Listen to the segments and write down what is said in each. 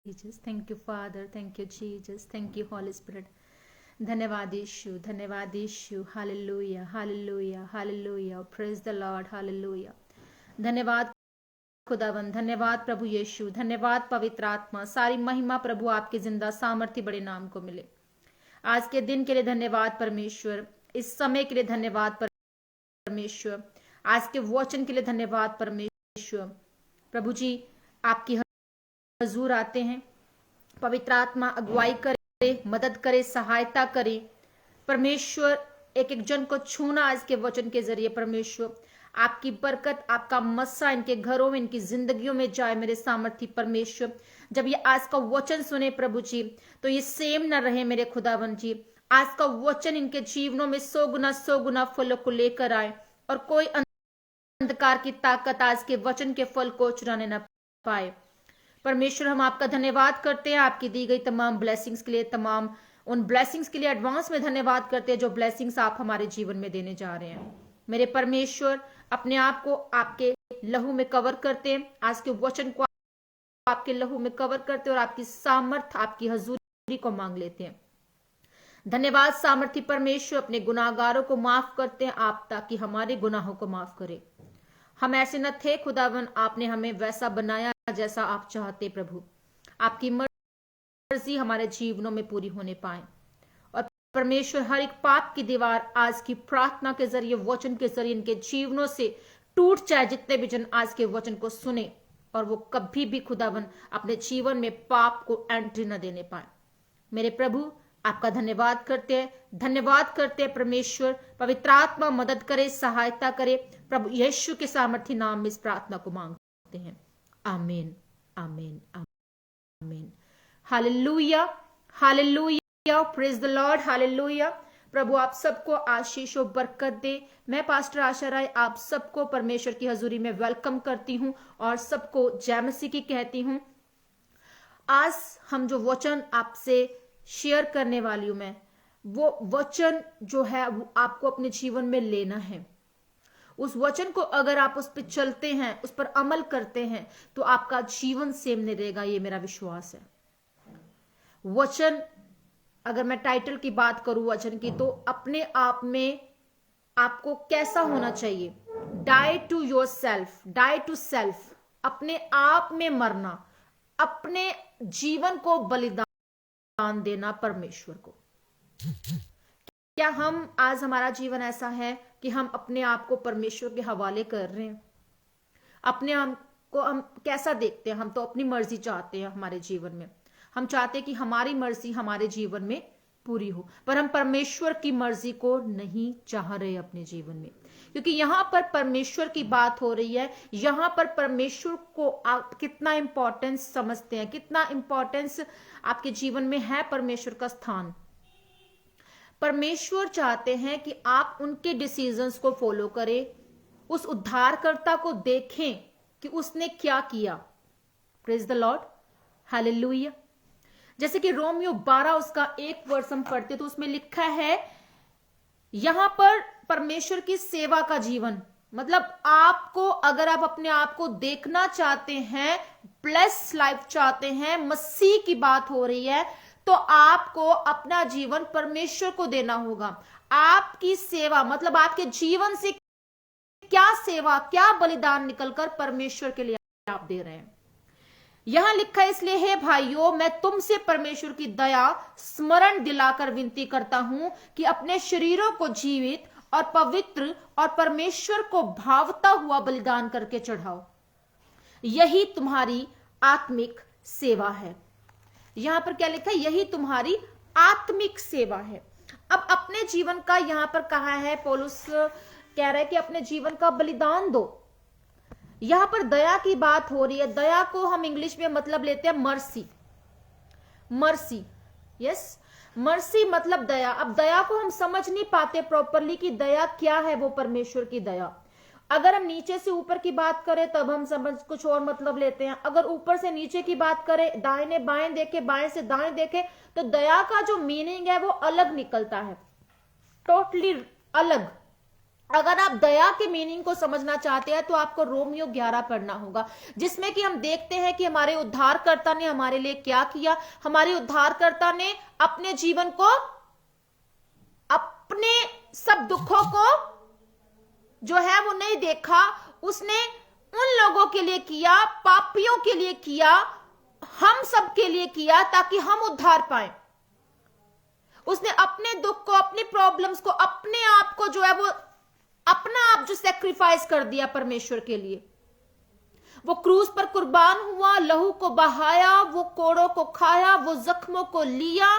Jesus. Thank you, Father. Thank you, Jesus. Thank you, Holy Spirit. धन्यवाद यीशु, धन्यवाद Yeshu. Hallelujah, hallelujah, hallelujah. Praise the Lord. Hallelujah. धन्यवाद खुदावन, धन्यवाद प्रभु यीशु, धन्यवाद पवित्र आत्मा. सारी महिमा प्रभु आपके जिंदा सामर्थ्य बड़े नाम को मिले. आज के दिन के लिए धन्यवाद परमेश्वर. इस समय के लिए धन्यवाद परमेश्वर. आज के वचन के लिए धन्यवाद परमेश्वर. प्रभु जी आपकी हजूर आते हैं. पवित्र आत्मा अगुवाई करे, मदद करे, सहायता करे. परमेश्वर एक एक जन को छूना आज के वचन के जरिए. परमेश्वर आपकी बरकत, आपका मस्सा इनके घरों में, इनकी जिंदगियों में जाए मेरे सामर्थ्य परमेश्वर. जब ये आज का वचन सुने प्रभु जी तो ये सेम न रहे मेरे खुदावन जी. आज का वचन इनके जीवनों में 100 गुना फलों को लेकर आए और कोई अंधकार की ताकत आज के वचन के फल को चुराने न पाए. परमेश्वर हम आपका धन्यवाद करते हैं आपकी दी गई तमाम ब्लेसिंग्स के लिए. तमाम उन ब्लेसिंग्स के लिए एडवांस में धन्यवाद करते हैं जो ब्लेसिंग्स आप हमारे जीवन में देने जा रहे हैं. मेरे परमेश्वर अपने आप को आपके लहू में कवर करते हैं. आज के वचन को आपके लहू में कवर करते हैं और आपकी सामर्थ, आपकी हजूरी को मांग लेते हैं. धन्यवाद सामर्थ्य परमेश्वर. अपने गुनाहगारों को माफ करते हैं आप ताकि हमारे गुनाहों को माफ करे. हम ऐसे न थे खुदावन, आपने हमें वैसा बनाया जैसा आप चाहते प्रभु. आपकी मर्जी हमारे जीवनों में पूरी होने पाए. और परमेश्वर हर एक पाप की दीवार आज की प्रार्थना के जरिए, वचन के जरिए इनके जीवनों से टूट जाए. जितने भी जन आज के वचन को सुने और वो कभी भी खुदावन अपने जीवन में पाप को एंट्री न देने पाए. मेरे प्रभु आपका धन्यवाद करते हैं, धन्यवाद करते हैं परमेश्वर. पवित्र आत्मा मदद करे, सहायता करे. प्रभु यीशु के सामर्थ्य नाम में इस प्रार्थना को मांगते हैं. आमीन, आमीन, आमीन. Hallelujah, hallelujah. Praise the Lord. Hallelujah. प्रभु आप सबको आशीष और बरकत दे. मैं पास्टर आशा राय आप सबको परमेश्वर की हजूरी में वेलकम करती हूं और सबको जय मसीह की कहती हूं. आज हम जो वचन आपसे शेयर करने वाली हूं मैं, वो वचन जो है वो आपको अपने जीवन में लेना है. उस वचन को अगर आप उस पर चलते हैं, उस पर अमल करते हैं तो आपका जीवन सेम नहीं रहेगा. ये मेरा विश्वास है. वचन, अगर मैं टाइटल की बात करूं वचन की, तो अपने आप में आपको कैसा होना चाहिए. Die to yourself, die to self. अपने आप में मरना, अपने जीवन को बलिदान देना परमेश्वर को. क्या हम आज हमारा जीवन ऐसा है कि हम अपने आप को परमेश्वर के हवाले कर रहे हैं. अपने आप को हम कैसा देखते हैं. हम तो अपनी मर्जी चाहते हैं हमारे जीवन में. हम चाहते हैं कि हमारी मर्जी हमारे जीवन में पूरी हो, पर हम परमेश्वर की मर्जी को नहीं चाह रहे अपने जीवन में. क्योंकि यहां पर परमेश्वर की बात हो रही है. यहां पर परमेश्वर को आप कितना इंपॉर्टेंस समझते हैं, कितना इंपॉर्टेंस आपके जीवन में है परमेश्वर का स्थान. परमेश्वर चाहते हैं कि आप उनके डिसीजंस को फॉलो करें, उस उद्धारकर्ता को देखें कि उसने क्या किया. Praise the Lord. हालेलुया. जैसे कि रोमियो 12 उसका 1 वर्ष हम पढ़ते तो उसमें लिखा है यहां पर परमेश्वर की सेवा का जीवन. मतलब आपको, अगर आप अपने आप को देखना चाहते हैं, ब्लेस लाइफ चाहते हैं, मसीह की बात हो रही है, तो आपको अपना जीवन परमेश्वर को देना होगा. आपकी सेवा मतलब आपके जीवन से क्या सेवा, क्या बलिदान निकलकर परमेश्वर के लिए आप दे रहे हैं. यहां लिखा है, इसलिए हे भाइयों मैं तुमसे परमेश्वर की दया स्मरण दिलाकर विनती करता हूं कि अपने शरीरों को जीवित और पवित्र और परमेश्वर को भावता हुआ बलिदान करके चढ़ाओ. यही तुम्हारी आत्मिक सेवा है. यहां पर क्या लिखा है, यही तुम्हारी आत्मिक सेवा है. अब अपने जीवन का यहां पर कहा है, पौलुस कह रहा है कि अपने जीवन का बलिदान दो. यहां पर दया की बात हो रही है. दया को हम इंग्लिश में मतलब लेते हैं मर्सी. मर्सी, यस, मर्सी मतलब दया. अब दया को हम समझ नहीं पाते प्रॉपरली कि दया क्या है. वो परमेश्वर की दया, अगर हम नीचे से ऊपर की बात करें तब हम समझ कुछ और मतलब लेते हैं. अगर ऊपर से नीचे की बात करें, दाहिने बाएं देखे, बाएं से दाएं देखे, तो दया का जो मीनिंग है वो अलग निकलता है, टोटली अलग. अगर आप दया के मीनिंग को समझना चाहते हैं तो आपको रोमियो 11 पढ़ना होगा, जिसमें कि हम देखते हैं कि हमारे उद्धारकर्ता ने हमारे लिए क्या किया। हमारे उद्धारकर्ता ने अपने जीवन को, अपने सब दुखों को जो है वो नहीं देखा, उसने उन लोगों के लिए किया, पापियों के लिए किया, हम सब के लिए किया, ताकि हम उद्धार पाए। उसने अपने दुख को, अपनी प्रॉब्लम्स को, अपने आप को जो है वो अपना आप जो सैक्रिफाइस कर दिया परमेश्वर के लिए। वो क्रूस पर कुर्बान हुआ, लहू को बहाया, वो कोड़ों को खाया, वो जख्मों को लिया।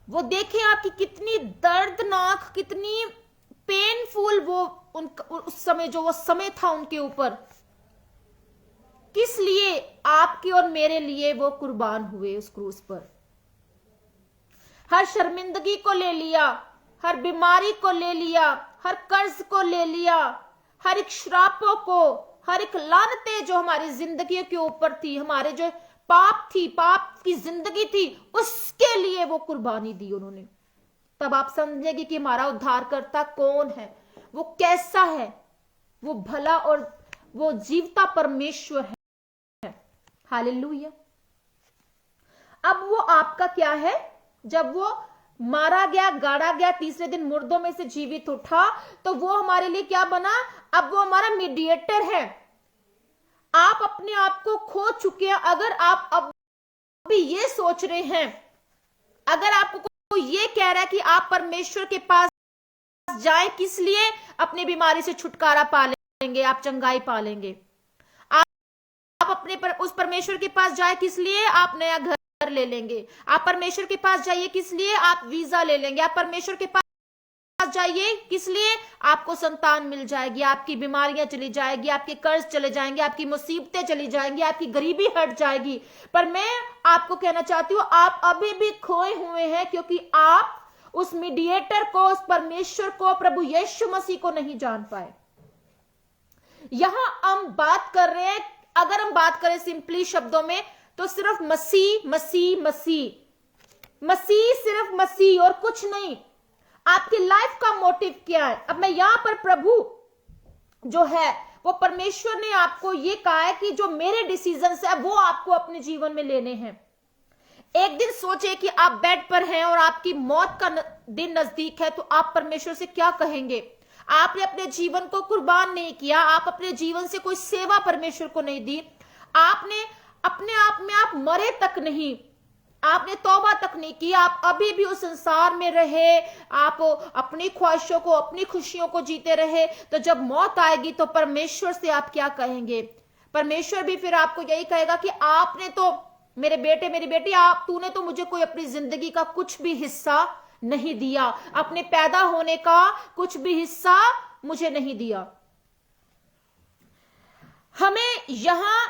वो देखें आपकी कितनी दर्दनाक, कितनी पेनफुल वो उस समय जो वो समय था उनके ऊपर, किस लिए, आपके और मेरे लिए वो कुर्बान हुए उस क्रूस पर। हर शर्मिंदगी को ले लिया, हर बीमारी को ले लिया, हर कर्ज को ले लिया, हर एक श्रापों को, हर एक लानतें जो हमारी जिंदगी के ऊपर थी, हमारे जो पाप थी, पाप की जिंदगी थी, उसके लिए वो कुर्बानी दी उन्होंने। तब आप समझेंगे कि हमारा उद्धारकर्ता कौन है, वो कैसा है, वो भला और वो जीवता परमेश्वर है। हालेलुया। अब वो आपका क्या है, जब वो मारा गया, गाड़ा गया, तीसरे दिन मुर्दों में से जीवित उठा, तो वो हमारे लिए क्या बना, अब वो हमारा मीडिएटर है। आप अपने आप को खो चुके हैं। अगर आप अब भी ये सोच रहे हैं, अगर आपको कोई ये कह रहा है कि आप परमेश्वर के पास जाएं, किस लिए, अपनी बीमारी से छुटकारा पा लेंगे, आप चंगाई पा लेंगे। आप अपने उस परमेश्वर के पास जाए किस लिए, आप नया घर ले लेंगे। आप परमेश्वर के पास जाइए किस लिए, आप वीजा ले लेंगे। आप परमेश्वर के पास जाइए किस लिए, आपको संतान मिल जाएगी, आपकी बीमारियां चली जाएगी, आपके कर्ज चले जाएंगे, आपकी मुसीबतें चली जाएंगी, आपकी गरीबी हट जाएगी। पर मैं आपको कहना चाहती हूं, आप अभी भी खोए हुए हैं, क्योंकि आप उस मीडिएटर को, उस परमेश्वर को, प्रभु यीशु मसीह को नहीं जान पाए। यहां हम बात कर रहे हैं, अगर हम बात करें सिंपली शब्दों में, तो सिर्फ मसीह मसीह मसीह मसीह, सिर्फ मसीह और कुछ नहीं। आपकी लाइफ का मोटिव क्या है। अब मैं यहां पर प्रभु जो है वो परमेश्वर ने आपको ये कहा है कि जो मेरे डिसीजंस है वो आपको अपने जीवन में लेने हैं। एक दिन सोचे कि आप बेड पर हैं और आपकी मौत का दिन नजदीक है, तो आप परमेश्वर से क्या कहेंगे। आपने अपने जीवन को कुर्बान नहीं किया, आप अपने जीवन से कोई सेवा परमेश्वर को नहीं दी, आपने अपने आप में आप मरे तक नहीं, आपने तौबा तक नहीं की, आप अभी भी उस संसार में रहे, आप अपनी ख्वाहिशों को, अपनी खुशियों को जीते रहे, तो जब मौत आएगी तो परमेश्वर से आप क्या कहेंगे। परमेश्वर भी फिर आपको यही कहेगा कि आपने तो, मेरे बेटे मेरी बेटी, आप तूने तो मुझे कोई अपनी जिंदगी का कुछ भी हिस्सा नहीं दिया, अपने पैदा होने का कुछ भी हिस्सा मुझे नहीं दिया। हमें यहां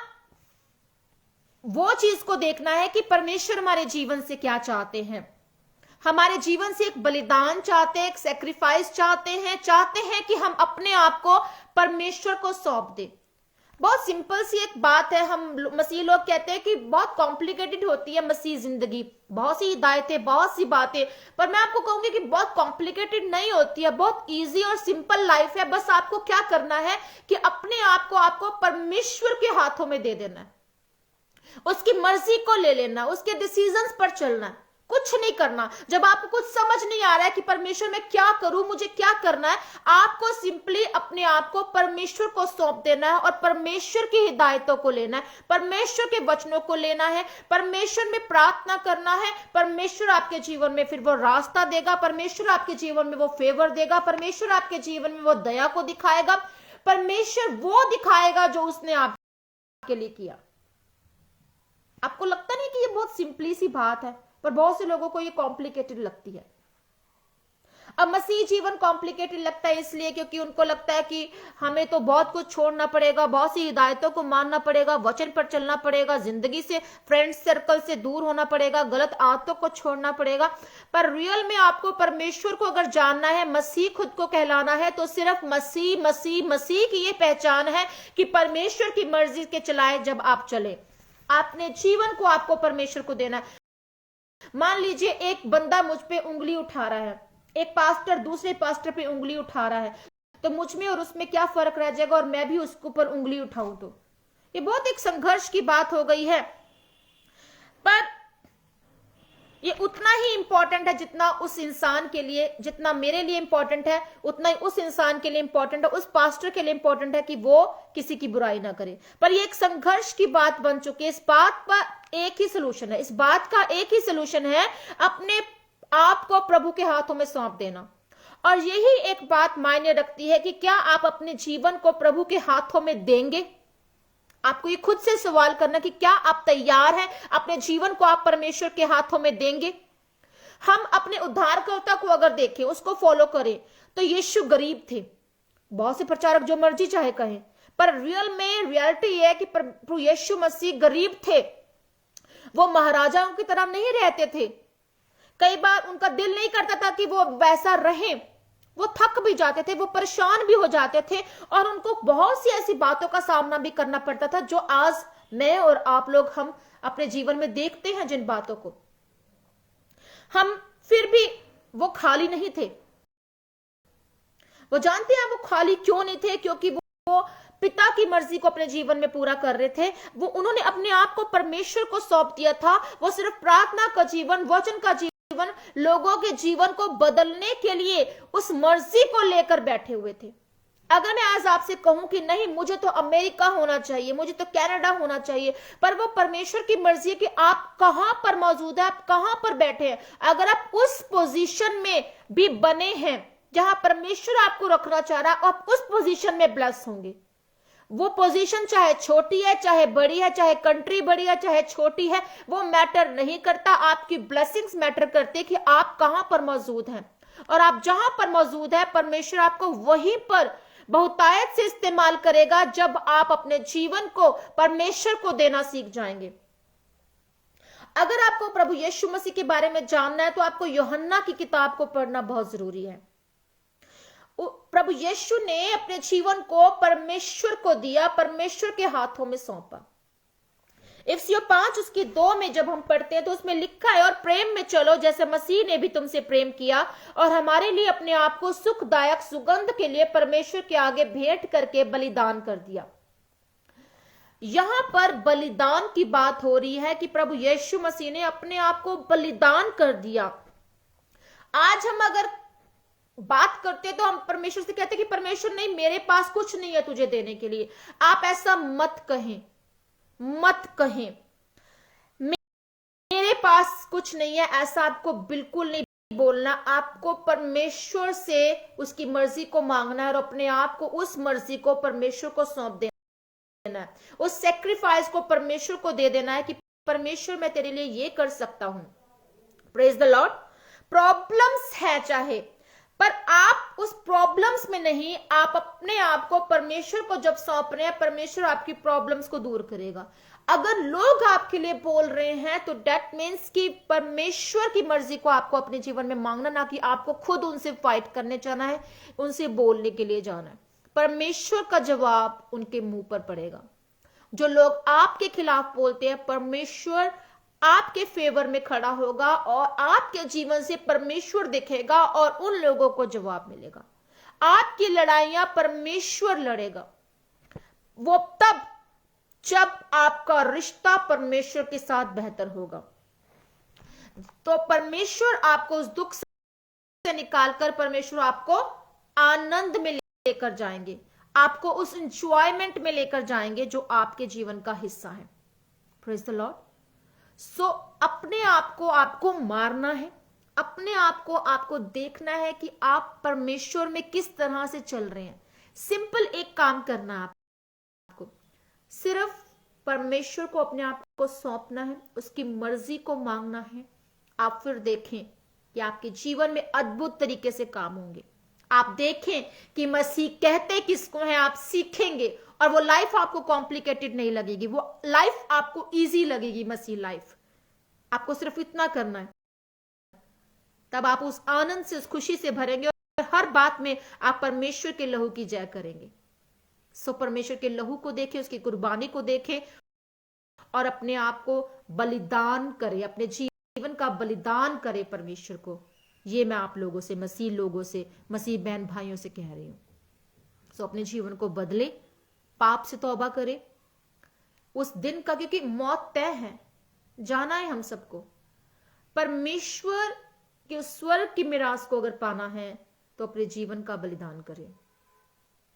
वो चीज को देखना है कि परमेश्वर हमारे जीवन से क्या चाहते हैं। हमारे जीवन से एक बलिदान चाहते हैं, एक सैक्रिफाइस चाहते हैं कि हम अपने आप को परमेश्वर को सौंप दें। बहुत सिंपल सी एक बात है। हम मसीह लोग कहते हैं कि बहुत कॉम्प्लिकेटेड होती है मसीह जिंदगी, बहुत सी हिदायतें, बहुत सी बातें, पर मैं आपको कहूंगी कि बहुत कॉम्प्लिकेटेड नहीं होती है, बहुत इजी और सिंपल लाइफ है। बस आपको क्या करना है कि अपने आप को आपको परमेश्वर के हाथों में दे देना है, उसकी मर्जी को ले लेना, उसके डिसीजंस पर चलना, कुछ नहीं करना। जब आपको कुछ समझ नहीं आ रहा है कि परमेश्वर मैं क्या करूं, मुझे क्या करना है, आपको सिंपली अपने आप को परमेश्वर को सौंप देना है और परमेश्वर की हिदायतों को लेना है, परमेश्वर के वचनों को लेना है, परमेश्वर में प्रार्थना करना है। परमेश्वर आपके जीवन में फिर वो रास्ता देगा, परमेश्वर आपके जीवन में वो फेवर देगा, परमेश्वर आपके जीवन में वो दया को दिखाएगा, परमेश्वर वो दिखाएगा जो उसने आपके लिए किया। आपको लगता नहीं कि ये बहुत सिंपली सी बात है, पर बहुत से लोगों को ये कॉम्प्लिकेटेड लगती है। अब मसीह जीवन कॉम्प्लिकेटेड लगता है इसलिए क्योंकि उनको लगता है कि हमें तो बहुत कुछ छोड़ना पड़ेगा, बहुत सी हिदायतों को मानना पड़ेगा, वचन पर चलना पड़ेगा, जिंदगी से, फ्रेंड सर्कल से दूर होना पड़ेगा, गलत आदतों को छोड़ना पड़ेगा। पर रियल में आपको परमेश्वर को अगर जानना है, मसीह खुद को कहलाना है, तो सिर्फ मसीह मसीह मसीह की ये पहचान है कि परमेश्वर की मर्जी के चलाए जब आप चले। अपने जीवन को आपको परमेश्वर को देना है। मान लीजिए एक बंदा मुझ पे उंगली उठा रहा है, एक पास्टर दूसरे पास्टर पे उंगली उठा रहा है, तो मुझ में और उसमें क्या फर्क रह जाएगा और मैं भी उसके ऊपर उंगली उठाऊं तो ये बहुत एक संघर्ष की बात हो गई है। पर ये उतना ही इंपॉर्टेंट है जितना उस इंसान के लिए, जितना मेरे लिए इंपॉर्टेंट है उतना ही उस इंसान के लिए इंपॉर्टेंट है, उस पास्टर के लिए इंपॉर्टेंट है कि वो किसी की बुराई ना करे। पर ये एक संघर्ष की बात बन चुकी है। इस बात पर एक ही सोल्यूशन है, इस बात का एक ही सोल्यूशन है, अपने आप को प्रभु के हाथों में सौंप देना। और यही एक बात मायने रखती है कि क्या आप अपने जीवन को प्रभु के हाथों में देंगे। आपको ये खुद से सवाल करना कि क्या आप तैयार हैं, अपने जीवन को आप परमेश्वर के हाथों में देंगे। हम अपने उद्धारकर्ता को अगर देखें, उसको फॉलो करें, तो यीशु गरीब थे। बहुत से प्रचारक जो मर्जी चाहे कहें, पर रियल में रियलिटी है कि प्रभु यीशु मसीह गरीब थे। वो महाराजाओं की तरह नहीं रहते थे। कई बार उनका दिल नहीं करता था कि वो वैसा रहे, वो थक भी जाते थे, वो परेशान भी हो जाते थे और उनको बहुत सी ऐसी बातों का सामना भी करना पड़ता था जो आज मैं और आप लोग हम अपने जीवन में देखते हैं। जिन बातों को हम, फिर भी वो खाली नहीं थे। वो जानते हैं वो खाली क्यों नहीं थे, क्योंकि वो पिता की मर्जी को अपने जीवन में पूरा कर रहे थे। वो उन्होंने अपने आप को परमेश्वर को सौंप दिया था। वो सिर्फ प्रार्थना का जीवन, वचन का जीवन, लोगों के जीवन को बदलने के लिए उस मर्जी को लेकर बैठे हुए थे। अगर मैं आज आपसे कहूं कि नहीं मुझे तो अमेरिका होना चाहिए, मुझे तो कनाडा होना चाहिए, पर वो परमेश्वर की मर्जी है कि आप कहां पर मौजूद है, आप कहां पर बैठे हैं। अगर आप उस पोजीशन में भी बने हैं जहां परमेश्वर आपको रखना चाह रहा है, आप उस पोजीशन में ब्लेस होंगे। वो पोजीशन चाहे छोटी है चाहे बड़ी है, चाहे कंट्री बड़ी है चाहे छोटी है, वो मैटर नहीं करता। आपकी ब्लेसिंग्स मैटर करती है कि आप कहां पर मौजूद हैं। और आप जहां पर मौजूद है, परमेश्वर आपको वहीं पर बहुतायत से इस्तेमाल करेगा जब आप अपने जीवन को परमेश्वर को देना सीख जाएंगे। अगर आपको प्रभु यीशु मसीह के बारे में जानना है तो आपको यूहन्ना की किताब को पढ़ना बहुत जरूरी है। प्रभु यीशु ने अपने जीवन को परमेश्वर को दिया, परमेश्वर के हाथों में सौंपा। इफिसियों 5 उसकी 2 में जब हम पढ़ते हैं तो उसमें लिखा है, और प्रेम में चलो जैसे मसीह ने भी तुमसे प्रेम किया और हमारे लिए अपने आप को सुखदायक सुगंध के लिए परमेश्वर के आगे भेंट करके बलिदान कर दिया। यहां पर बलिदान की बात हो रही है कि प्रभु यीशु मसीह ने अपने आप को बलिदान कर दिया। आज हम अगर बात करते तो हम परमेश्वर से कहते कि परमेश्वर नहीं, मेरे पास कुछ नहीं है तुझे देने के लिए। आप ऐसा मत कहें, मत कहें मेरे पास कुछ नहीं है, ऐसा आपको बिल्कुल नहीं बोलना। आपको परमेश्वर से उसकी मर्जी को मांगना है और अपने आप को उस मर्जी को परमेश्वर को सौंप देना है। उस सेक्रीफाइस को परमेश्वर को दे देना है कि परमेश्वर मैं तेरे लिए ये कर सकता हूं। Praise the Lord. प्रॉब्लम्स है चाहे, पर आप उस प्रॉब्लम्स में नहीं, आप अपने आप को परमेश्वर को जब सौंप रहे हैं, परमेश्वर आपकी प्रॉब्लम्स को दूर करेगा। अगर लोग आपके लिए बोल रहे हैं तो दैट मीन्स कि परमेश्वर की मर्जी को आपको अपने जीवन में मांगना, ना कि आपको खुद उनसे फाइट करने जाना है, उनसे बोलने के लिए जाना है। परमेश्वर का जवाब उनके मुंह पर पड़ेगा। जो लोग आपके खिलाफ बोलते हैं, परमेश्वर आपके फेवर में खड़ा होगा और आपके जीवन से परमेश्वर दिखेगा और उन लोगों को जवाब मिलेगा। आपकी लड़ाइयां परमेश्वर लड़ेगा। वो तब जब आपका रिश्ता परमेश्वर के साथ बेहतर होगा, तो परमेश्वर आपको उस दुख से निकालकर परमेश्वर आपको आनंद में लेकर जाएंगे, आपको उस एंजॉयमेंट में लेकर जाएंगे जो आपके जीवन का हिस्सा है। Praise the Lord. सो अपने आप को आपको मारना है, अपने आप को आपको देखना है कि आप परमेश्वर में किस तरह से चल रहे हैं। सिंपल एक काम करना है आपको, सिर्फ परमेश्वर को अपने आप को सौंपना है, उसकी मर्जी को मांगना है। आप फिर देखें कि आपके जीवन में अद्भुत तरीके से काम होंगे। आप देखें कि मसीह कहते किसको हैं, आप सीखेंगे और वो लाइफ आपको कॉम्प्लिकेटेड नहीं लगेगी, वो लाइफ आपको इजी लगेगी। मसीह लाइफ आपको सिर्फ इतना करना है, तब आप उस आनंद से, उस खुशी से भरेंगे और हर बात में आप परमेश्वर के लहू की जय करेंगे। सो परमेश्वर के लहू को देखें, उसकी कुर्बानी को देखें और अपने आप को बलिदान करें, अपने जीवन का बलिदान करें परमेश्वर को। ये मैं आप लोगों से, मसीह लोगों से, मसीह बहन भाइयों से कह रही हूं। सो अपने जीवन को बदले, पाप से तौबा करे उस दिन का, क्योंकि मौत तय है, जाना है हम सबको। परमेश्वर के स्वर्ग की मिरास को अगर पाना है तो अपने जीवन का बलिदान करें।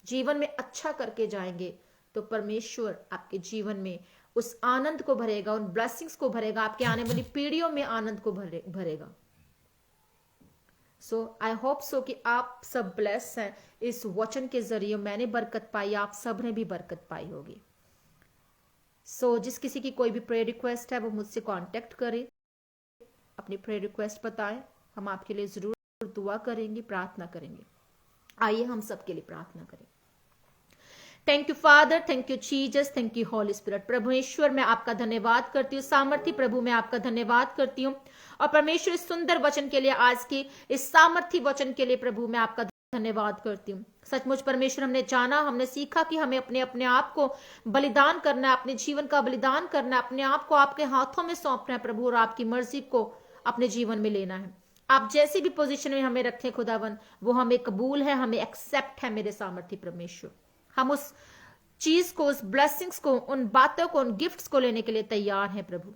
जीवन में अच्छा करके जाएंगे तो परमेश्वर आपके जीवन में उस आनंद को भरेगा, उन ब्लेसिंग्स को भरेगा, आपके आने वाली पीढ़ियों में आनंद को भरेगा। सो आई होप सो कि आप सब ब्लेस हैं इस वचन के जरिए। मैंने बरकत पाई, आप सब ने भी बरकत पाई होगी। सो जिस किसी की कोई भी प्रेयर रिक्वेस्ट है वो मुझसे कांटेक्ट करे, अपनी प्रेयर रिक्वेस्ट बताएं, हम आपके लिए जरूर दुआ करेंगे, प्रार्थना करेंगे। आइए हम सबके लिए प्रार्थना करें। Thank you father, thank you Jesus, thank you Holy Spirit. प्रभु ईश्वर मैं आपका धन्यवाद करती हूँ, सामर्थी प्रभु मैं आपका धन्यवाद करती हूँ। और परमेश्वर इस सुंदर वचन के लिए, आज की इस सामर्थी वचन के लिए प्रभु मैं आपका धन्यवाद करती हूँ। सचमुच परमेश्वर हमने जाना, हमने सीखा कि हमें अपने आप को बलिदान करना है, अपने जीवन का बलिदान करना है, अपने आप को आपके हाथों में सौंपना है प्रभु, और आपकी मर्जी को अपने जीवन में लेना है। आप जैसी भी पोजीशन में हमें रखें खुदावन, वो हमें कबूल है, हमें एक्सेप्ट है मेरे सामर्थी परमेश्वर। हम उस चीज को, उस ब्लेसिंग्स को, उन बातों को, उन गिफ्ट्स को लेने के लिए तैयार हैं प्रभु।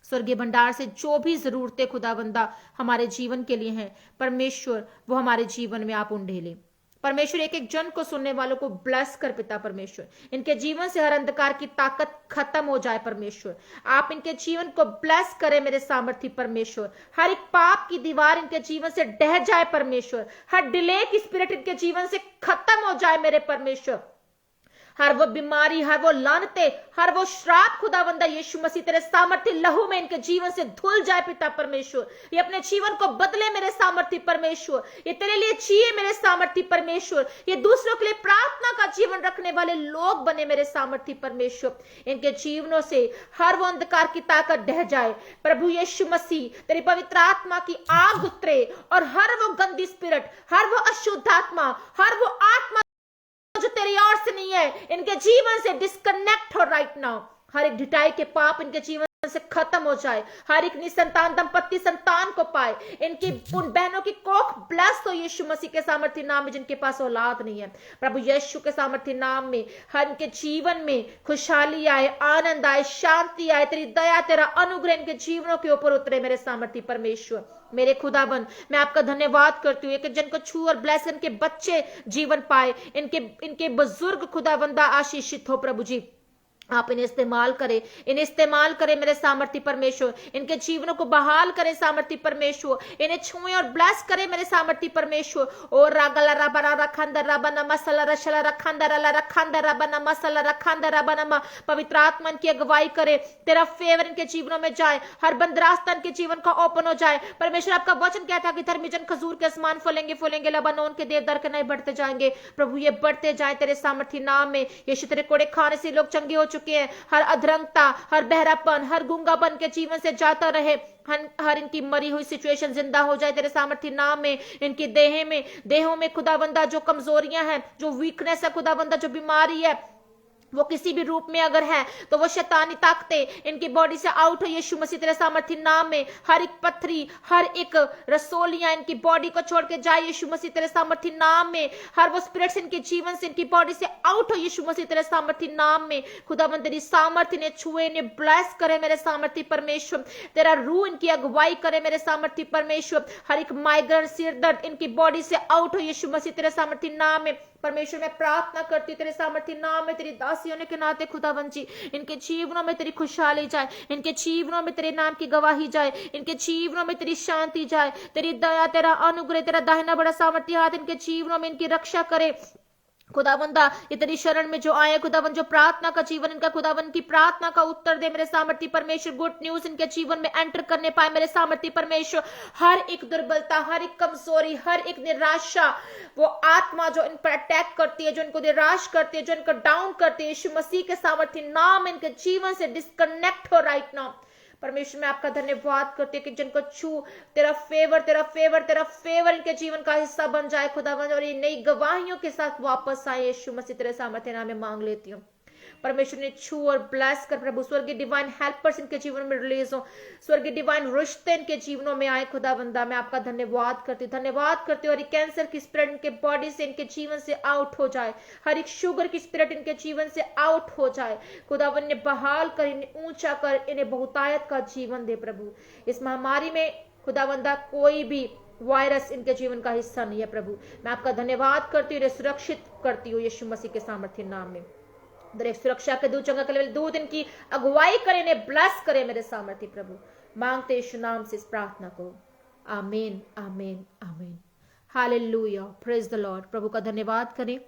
स्वर्गीय भंडार से जो भी जरूरतें खुदावंदा हमारे जीवन के लिए हैं परमेश्वर, वो हमारे जीवन में आप उंडेलें परमेश्वर। एक एक जन को, सुनने वालों को ब्लेस कर पिता परमेश्वर। इनके जीवन से हर अंधकार की ताकत खत्म हो जाए परमेश्वर। आप इनके जीवन को ब्लेस करें मेरे सामर्थी परमेश्वर। हर एक पाप की दीवार इनके जीवन से ढह जाए परमेश्वर। हर डिले की स्पिरिट इनके जीवन से खत्म हो जाए मेरे परमेश्वर। हर वो बीमारी, हर वो लानते, हर वो श्राप खुदावंदा यीशु मसीह तेरे सामर्थ्य लहू में इनके जीवन से धुल जाए पिता परमेश्वर। ये अपने जीवन को बदले मेरे सामर्थ्य परमेश्वर। ये तेरे लिए जिए मेरे सामर्थ्य परमेश्वर। ये दूसरों के लिए प्रार्थना का जीवन रखने वाले लोग बने मेरे सामर्थ्य परमेश्वर। इनके जीवनों से हर वो अंधकार की ताकत ढह जाए प्रभु यीशु मसीह। तेरी पवित्र आत्मा की आग उतरे और हर वो गंदी स्पिरिट, हर वो अशुद्ध आत्मा, हर वो आत्मा जो तेरी ओर से नहीं है, इनके जीवन से डिस्कनेक्ट हो राइट नाउ। हर एक ढिठाई के पाप इनके जीवन से खत्म हो जाए। हर एक निसंतान दंपत्ति संतान को पाए। इनकी उन बहनों की कोख ब्लेस हो यीशु मसीह के सामर्थ्य नाम में, जिनके पास औलाद नहीं है प्रभु यीशु के सामर्थ्य नाम में। हर इनके जीवन में खुशहाली आए, आनंद आए, शांति आए। तेरी दया, तेरा अनुग्रह इनके जीवनों के ऊपर उतरे मेरे सामर्थ्य परमेश्वर। मेरे खुदाबंद मैं आपका धन्यवाद करती हूँ। एक जन को छू और ब्लेस, इनके बच्चे जीवन पाए, इनके बुजुर्ग खुदाबंदा आशीषित हो प्रभु जी। आप इन्हें इस्तेमाल करें मेरे सामर्थ्य परमेश्वर। इनके जीवनों को बहाल करें सामर्थ्य परमेश्वर। इन्हें छुएं और ब्लेस करें मेरे सामर्थ्य परमेश्वर। और रागला रबरा रखंदा रबना मसला रशला रखंदा रला रखंदा रबना मसला रखंदा रबना। पवित्र आत्मा की अगुवाई करे, तेरा फेवर इनके जीवनों में जाए। हर बंद रास्ता इनके जीवन का ओपन हो जाए परमेश्वर। आपका वचन कहता है कि धर्मी जन खजूर के समान फलेंगे लबानोन के देवदार के नहीं बढ़ते जाएंगे प्रभु। ये बढ़ते जाए तेरे सामर्थ्य नाम में। यीशु तेरे कोड़े खाने से लोग चंगे हो चुके हैं। हर अधरंगता, हर बहरापन, हर गूंगापन के जीवन से जाता रहे। हर इनकी मरी हुई सिचुएशन जिंदा हो जाए तेरे सामर्थ्य नाम में। इनकी देहों में खुदाबंदा जो कमजोरियां हैं, जो वीकनेस है खुदाबंदा, जो बीमारी है, वो किसी भी रूप में अगर है तो वो शैतानी ताकतें इनकी बॉडी से आउट हो यीशु मसीह तेरे सामर्थ्य नाम में। हर एक पथरी, हर एक रसोलियां इनकी बॉडी को छोड़ के जाए यीशु मसीह तेरे सामर्थ्य नाम में। हर वो स्पिरिट्स इनके जीवन से, इनकी बॉडी से आउट हो यीशु मसीह तेरे सामर्थ्य नाम में। खुदाबंद तेरी सामर्थ्य ने छुए, इन्हें ब्लेस करे मेरे सामर्थ्य परमेश्वर। तेरा रूह इनकी अगुवाई करे मेरे सामर्थ्य परमेश्वर। हर एक माइग्रेन, सिर दर्द इनकी बॉडी से आउट हो यीशु मसीह तेरे सामर्थ्य नाम में। परमेश्वर मैं प्रार्थना करती हूँ तेरे सामर्थ्य नाम में, तेरी दासी होने के नाते खुदावंद जी, इनके जीवनों में तेरी खुशहाली जाए, इनके जीवनों में तेरे नाम की गवाही जाए, इनके जीवनों में तेरी शांति जाए, तेरी दया, तेरा अनुग्रह, तेरा दाहिना बड़ा सामर्थ्य हाथ इनके जीवनों में इनकी रक्षा करे खुदावंदा। ये तेरी शरण में जो आए खुदावंद, जो प्रार्थना का जीवन इनका खुदावंद की प्रार्थना का उत्तर दे मेरे सामर्थ्य परमेश्वर। गुड न्यूज इनके जीवन में एंटर करने पाए मेरे सामर्थ्य परमेश्वर। हर एक दुर्बलता, हर एक कमजोरी, हर एक निराशा, वो आत्मा जो इन पर अटैक करती है, जो इनको निराश करती है, जो इनको डाउन करती है, यीशु मसीह के सामर्थ्य नाम इनके जीवन से डिस्कनेक्ट हो राइट नाउ परमेश्वर। मैं आपका धन्यवाद करती हूँ कि जिनको छू तेरा फेवर इनके जीवन का हिस्सा बन जाए खुदावंद, और ये नई गवाहियों के साथ वापस आए यीशु मसीह तेरे सामर्थ्य नाम में मांग लेती हूँ परमेश्वर ने छू और ब्लेस कर प्रभु, स्वर्गीय डिवाइन हेल्पर्स इनके जीवन में रिलीज हो, स्वर्गीय डिवाइन रिश्ते इनके जीवनों में आए। खुदावंदा मैं आपका धन्यवाद करती हूँ। और ये कैंसर की स्पिरिट इनके बॉडी से, इनके जीवन से आउट हो जाए। हर एक शुगर की स्पिरिट इनके जीवन से आउट हो जाए। खुदावन ने बहाल कर, इन्हें ऊंचा कर, इन्हें बहुतायत का जीवन दे प्रभु। इस महामारी में खुदावंदा कोई भी वायरस इनके जीवन का हिस्सा नहीं है प्रभु। मैं आपका धन्यवाद करती हूँ, सुरक्षित करती हूँ यीशु मसीह के सामर्थ्य नाम में। दरेक सुरक्षा के दूत, चंगा के दूत इनकी अगुवाई करे, इन्हें ब्लेस करे मेरे सामर्थ्य प्रभु। मांगते यीशु नाम से इस प्रार्थना को, आमीन आमीन आमीन। Hallelujah, praise the Lord. प्रभु का धन्यवाद करें।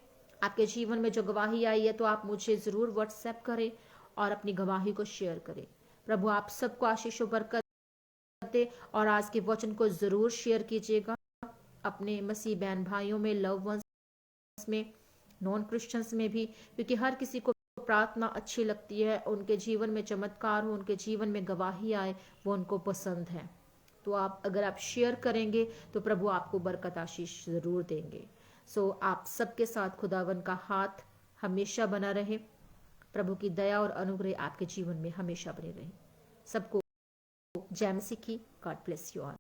आपके जीवन में जो गवाही आई है तो आप मुझे जरूर व्हाट्सएप करें और अपनी गवाही को शेयर करें। प्रभु आप सबको आशीष और बरकत दे। और आज के वचन को जरूर शेयर कीजिएगा अपने मसीह बहन भाइयों में, लव वंस में, नॉन क्रिश्चियंस में भी, क्योंकि हर किसी को प्रार्थना अच्छी लगती है। उनके जीवन में चमत्कार हो, उनके जीवन में गवाही आए, वो उनको पसंद है। तो अगर आप शेयर करेंगे तो प्रभु आपको बरकत आशीष जरूर देंगे। सो आप सबके साथ खुदावन का हाथ हमेशा बना रहे। प्रभु की दया और अनुग्रह आपके जीवन में हमेशा बने रहे। सबको जय मसीह की। God bless you all.